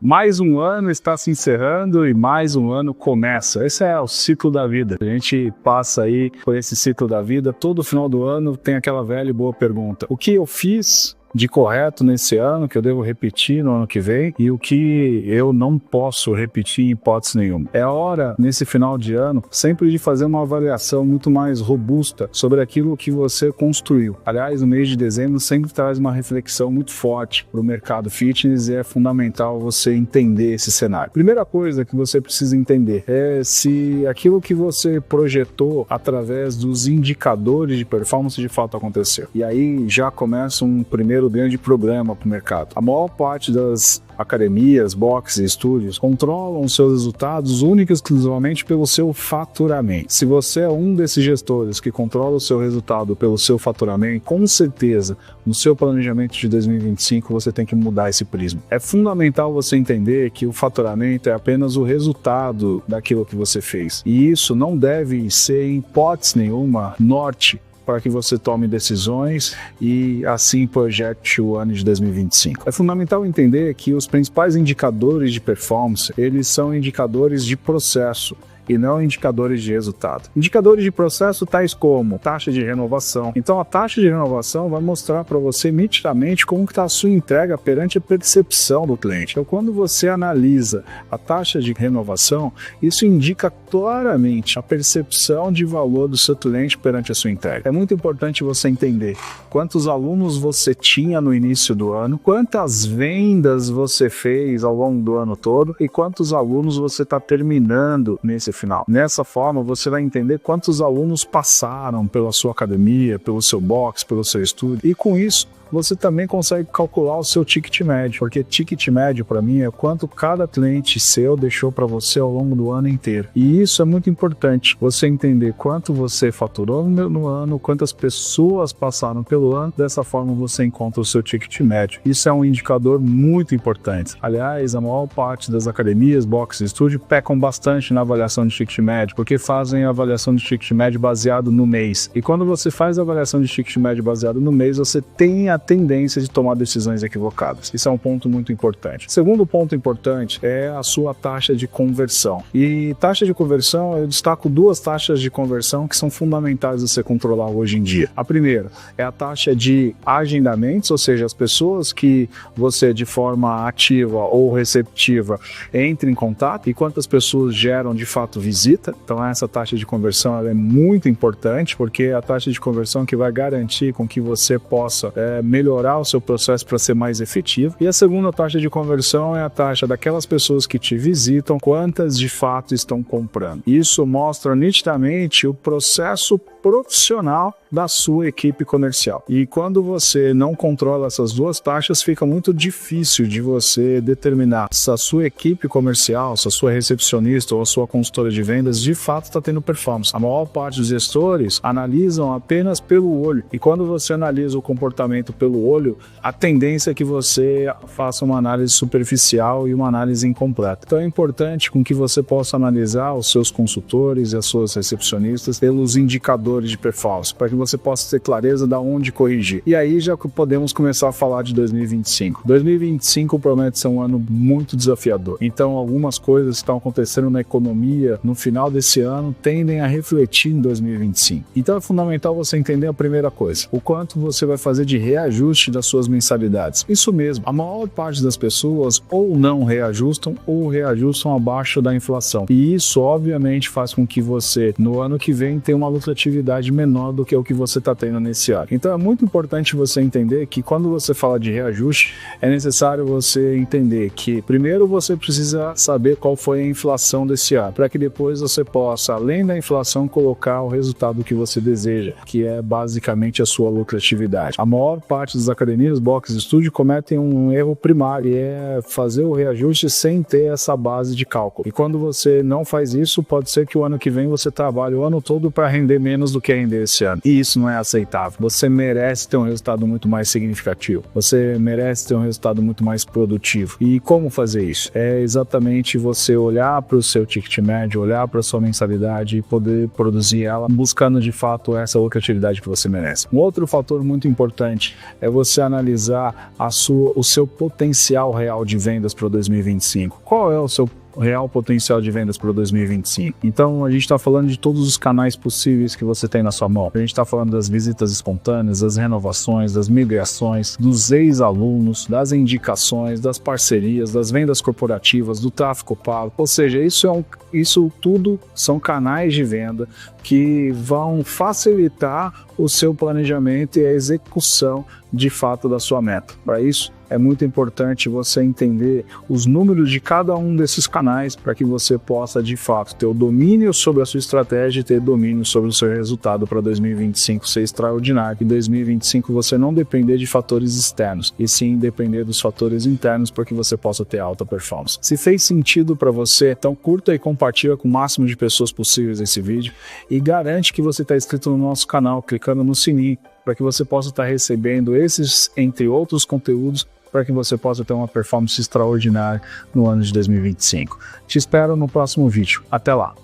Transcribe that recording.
Mais um ano está se encerrando e mais um ano começa. Esse é o ciclo da vida. A gente passa aí por esse ciclo da vida. Todo final do ano tem aquela velha e boa pergunta: o que eu fiz de correto nesse ano, que eu devo repetir no ano que vem, e o que eu não posso repetir em hipótese nenhuma. É hora, nesse final de ano, sempre de fazer uma avaliação muito mais robusta sobre aquilo que você construiu. Aliás, o mês de dezembro sempre traz uma reflexão muito forte para o mercado fitness e é fundamental você entender esse cenário. Primeira coisa que você precisa entender é se aquilo que você projetou através dos indicadores de performance de fato aconteceu. E aí já começa um primeiro grande problema para o mercado. A maior parte das academias, boxes e estúdios controlam seus resultados única e exclusivamente pelo seu faturamento. Se você é um desses gestores que controla o seu resultado pelo seu faturamento, com certeza, no seu planejamento de 2025, você tem que mudar esse prisma. É fundamental você entender que o faturamento é apenas o resultado daquilo que você fez. E isso não deve ser, em hipótese nenhuma, norte para que você tome decisões e assim projete o ano de 2025. É fundamental entender que os principais indicadores de performance, eles são indicadores de processo e não indicadores de resultado. Indicadores de processo tais como taxa de renovação. Então a taxa de renovação vai mostrar para você nitidamente como está a sua entrega perante a percepção do cliente. Então quando você analisa a taxa de renovação, isso indica claramente a percepção de valor do seu cliente perante a sua entrega. É muito importante você entender quantos alunos você tinha no início do ano, quantas vendas você fez ao longo do ano todo e quantos alunos você está terminando nesse final. Nessa forma, você vai entender quantos alunos passaram pela sua academia, pelo seu box, pelo seu estúdio, e com isso você também consegue calcular o seu ticket médio, porque ticket médio para mim é quanto cada cliente seu deixou para você ao longo do ano inteiro. E isso é muito importante, você entender quanto você faturou no ano, quantas pessoas passaram pelo ano, dessa forma você encontra o seu ticket médio. Isso é um indicador muito importante. Aliás, a maior parte das academias, box e estúdio pecam bastante na avaliação de ticket médio, porque fazem a avaliação de ticket médio baseado no mês. E quando você faz a avaliação de ticket médio baseado no mês, você tem a tendência de tomar decisões equivocadas. Isso é um ponto muito importante. Segundo ponto importante é a sua taxa de conversão. E taxa de conversão, eu destaco duas taxas de conversão que são fundamentais a você controlar hoje em dia. A primeira é a taxa de agendamentos, ou seja, as pessoas que você de forma ativa ou receptiva entra em contato e quantas pessoas geram de fato visita. Então essa taxa de conversão ela é muito importante, porque é a taxa de conversão que vai garantir com que você possa melhorar o seu processo para ser mais efetivo. E a segunda taxa de conversão é a taxa daquelas pessoas que te visitam, quantas de fato estão comprando. Isso mostra nitidamente o processo profissional da sua equipe comercial. E quando você não controla essas duas taxas, fica muito difícil de você determinar se a sua equipe comercial, se a sua recepcionista ou a sua consultora de vendas de fato está tendo performance. A maior parte dos gestores analisam apenas pelo olho. E quando você analisa o comportamento pelo olho, a tendência é que você faça uma análise superficial e uma análise incompleta. Então é importante com que você possa analisar os seus consultores e as suas recepcionistas pelos indicadores de performance, para que você possa ter clareza de onde corrigir. E aí já podemos começar a falar de 2025. 2025 promete ser um ano muito desafiador. Então algumas coisas que estão acontecendo na economia no final desse ano tendem a refletir em 2025. Então é fundamental você entender a primeira coisa: o quanto você vai fazer de reajuste das suas mensalidades. Isso mesmo, a maior parte das pessoas ou não reajustam ou reajustam abaixo da inflação. E isso obviamente faz com que você no ano que vem tenha uma lucratividade menor do que o que você está tendo nesse ano. Então é muito importante você entender que quando você fala de reajuste, é necessário você entender que primeiro você precisa saber qual foi a inflação desse ano, para que depois você possa, além da inflação, colocar o resultado que você deseja, que é basicamente a sua lucratividade. A maior parte das academias, boxes e estúdio cometem um erro primário, e é fazer o reajuste sem ter essa base de cálculo. E quando você não faz isso, pode ser que o ano que vem você trabalhe o ano todo para render menos menos do que rendeu esse ano. E isso não é aceitável. Você merece ter um resultado muito mais significativo. Você merece ter um resultado muito mais produtivo. E como fazer isso? É exatamente você olhar para o seu ticket médio, olhar para a sua mensalidade e poder produzir ela buscando de fato essa lucratividade que você merece. Um outro fator muito importante é você analisar o seu potencial real de vendas para 2025. Qual é o seu real potencial de vendas para 2025. Então a gente está falando de todos os canais possíveis que você tem na sua mão. A gente está falando das visitas espontâneas, das renovações, das migrações, dos ex-alunos, das indicações, das parcerias, das vendas corporativas, do tráfego pago. Ou seja, isso tudo são canais de venda que vão facilitar o seu planejamento e a execução de fato da sua meta. Para isso, é muito importante você entender os números de cada um desses canais para que você possa, de fato, ter o domínio sobre a sua estratégia e ter domínio sobre o seu resultado para 2025 ser extraordinário. Em 2025 você não depender de fatores externos, e sim depender dos fatores internos para que você possa ter alta performance. Se fez sentido para você, então curta e compartilha com o máximo de pessoas possíveis esse vídeo e garante que você está inscrito no nosso canal, clicando no sininho, para que você possa estar recebendo esses, entre outros conteúdos, para que você possa ter uma performance extraordinária no ano de 2025. Te espero no próximo vídeo. Até lá!